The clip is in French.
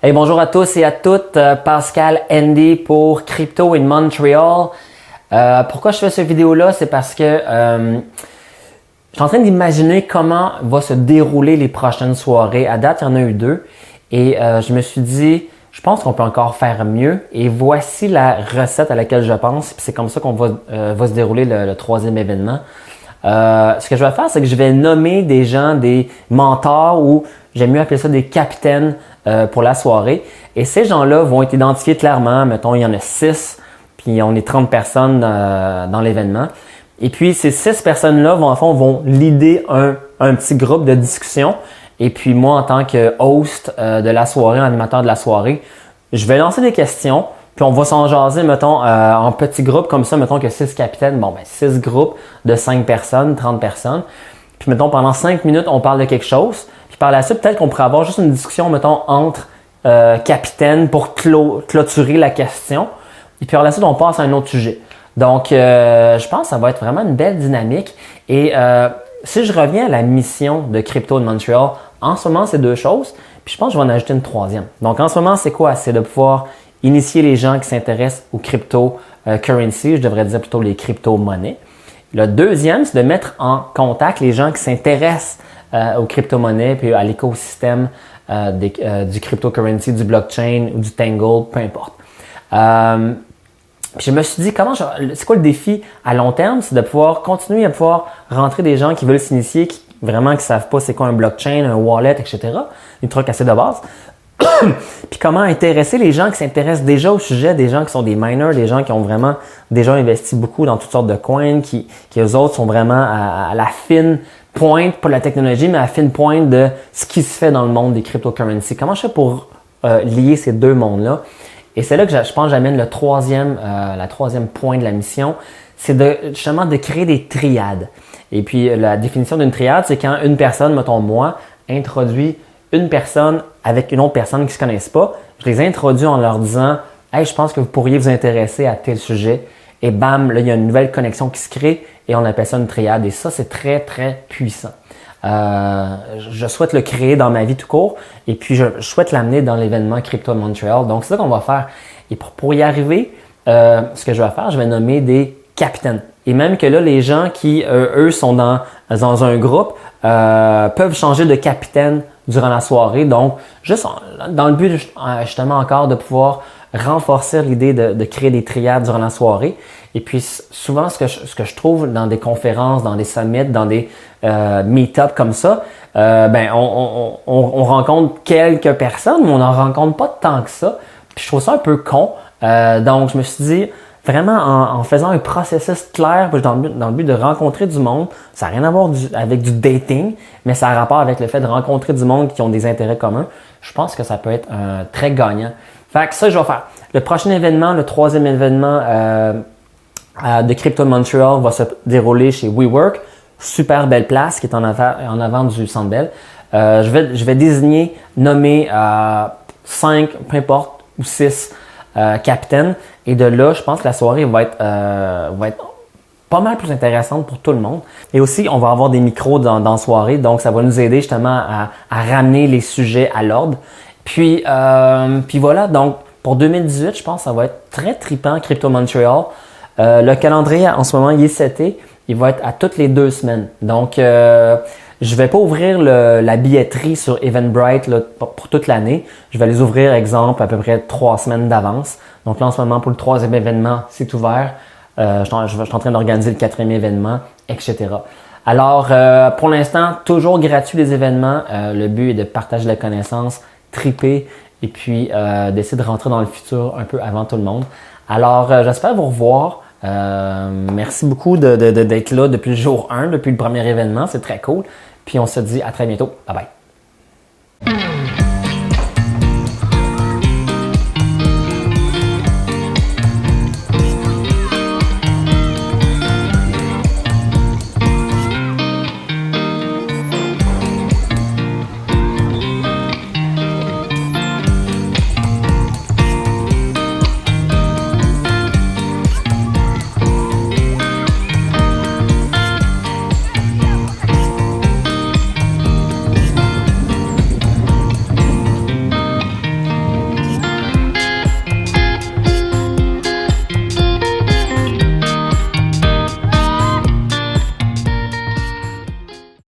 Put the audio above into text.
Hey, bonjour à tous et à toutes, Pascal Andy pour Crypto in Montreal. Pourquoi je fais cette vidéo-là? C'est parce que je suis en train d'imaginer comment va se dérouler les prochaines soirées. À date, il y en a eu 2 et je me suis dit, je pense qu'on peut encore faire mieux et voici la recette à laquelle je pense. Puis c'est comme ça qu'on va se dérouler le 3e événement. Ce que je vais faire, c'est que je vais nommer des gens, des mentors ou j'aime mieux appeler ça des capitaines pour la soirée. Et ces gens-là vont être identifiés clairement. Mettons, il y en a 6, puis on est 30 personnes dans l'événement. Et puis, ces 6 personnes-là vont leader un petit groupe de discussion. Et puis, moi, en tant que host de la soirée, animateur de la soirée, je vais lancer des questions. Puis on va s'en jaser, mettons, en petits groupes comme ça, mettons que 6 capitaines, 6 groupes de 5 personnes, 30 personnes. Puis mettons, pendant 5 minutes, on parle de quelque chose. Puis par la suite, peut-être qu'on pourrait avoir juste une discussion, mettons, entre capitaines pour clôturer la question. Et puis par la suite, on passe à un autre sujet. Donc, je pense que ça va être vraiment une belle dynamique. Et si je reviens à la mission de Crypto in Montreal, en ce moment, c'est 2 choses. Puis je pense que je vais en ajouter une 3e. Donc, en ce moment, c'est quoi? C'est de pouvoir initier les gens qui s'intéressent aux crypto-currency, je devrais dire plutôt les crypto-monnaies. Le 2e, c'est de mettre en contact les gens qui s'intéressent aux crypto-monnaies puis à l'écosystème du crypto-currency, du blockchain ou du Tangle, peu importe. Je me suis dit, c'est quoi le défi à long terme? C'est de pouvoir continuer à pouvoir rentrer des gens qui veulent s'initier, qui savent pas c'est quoi un blockchain, un wallet, etc. Des trucs assez de base. Puis comment intéresser les gens qui s'intéressent déjà au sujet, des gens qui sont des miners, des gens qui ont vraiment déjà investi beaucoup dans toutes sortes de coins, qui eux autres sont vraiment à la fine pointe, pas de la technologie, mais à la fine pointe de ce qui se fait dans le monde des cryptocurrencies. Comment je fais pour lier ces 2 mondes-là? Et c'est là que je pense que j'amène la 3e point de la mission, c'est justement de créer des triades. Et puis la définition d'une triade, c'est quand une personne, mettons moi, introduit une personne avec une autre personne qui ne se connaissent pas, je les introduis en leur disant « Hey, je pense que vous pourriez vous intéresser à tel sujet. » Et bam, là, il y a une nouvelle connexion qui se crée et on appelle ça une triade. Et ça, c'est très, très puissant. Je souhaite le créer dans ma vie tout court et puis je souhaite l'amener dans l'événement Crypto Montreal. Donc, c'est ça qu'on va faire. Et pour y arriver, ce que je vais faire, je vais nommer des capitaines. Et même que là, les gens qui, eux, sont dans un groupe, peuvent changer de capitaine durant la soirée. Donc, juste dans le but justement encore de pouvoir renforcer l'idée de créer des triades durant la soirée. Et puis, souvent, ce que je trouve dans des conférences, dans des summits, dans des meet-ups comme ça, on rencontre quelques personnes, mais on n'en rencontre pas tant que ça. Puis, je trouve ça un peu con. Donc, je me suis dit, vraiment, en faisant un processus clair dans le but de rencontrer du monde, ça n'a rien à voir avec du dating, mais ça a rapport avec le fait de rencontrer du monde qui ont des intérêts communs. Je pense que ça peut être très gagnant. Fait que ça, je vais faire. Le prochain événement, le 3e événement de Crypto Montreal va se dérouler chez WeWork. Super belle place qui est en avant du Centre Bell. Je vais nommer 5, peu importe, ou 6 capitaines. Et de là, je pense que la soirée va être pas mal plus intéressante pour tout le monde. Et aussi, on va avoir des micros dans la soirée, donc ça va nous aider justement à ramener les sujets à l'ordre. Puis voilà, donc pour 2018, je pense que ça va être très trippant Crypto Montreal. Le calendrier en ce moment, il est seté. Il va être à toutes les 2 semaines. Donc, je vais pas ouvrir la billetterie sur Eventbrite là, pour toute l'année. Je vais les ouvrir, exemple, à peu près 3 semaines d'avance. Donc là, en ce moment, pour le 3e événement, c'est ouvert. Je suis en train d'organiser le 4e événement, etc. Alors, pour l'instant, toujours gratuit les événements. Le but est de partager la connaissance, tripper et puis d'essayer de rentrer dans le futur un peu avant tout le monde. Alors, j'espère vous revoir. Merci beaucoup d'être là depuis le jour 1, depuis le premier événement. C'est très cool. Puis on se dit à très bientôt. Bye bye.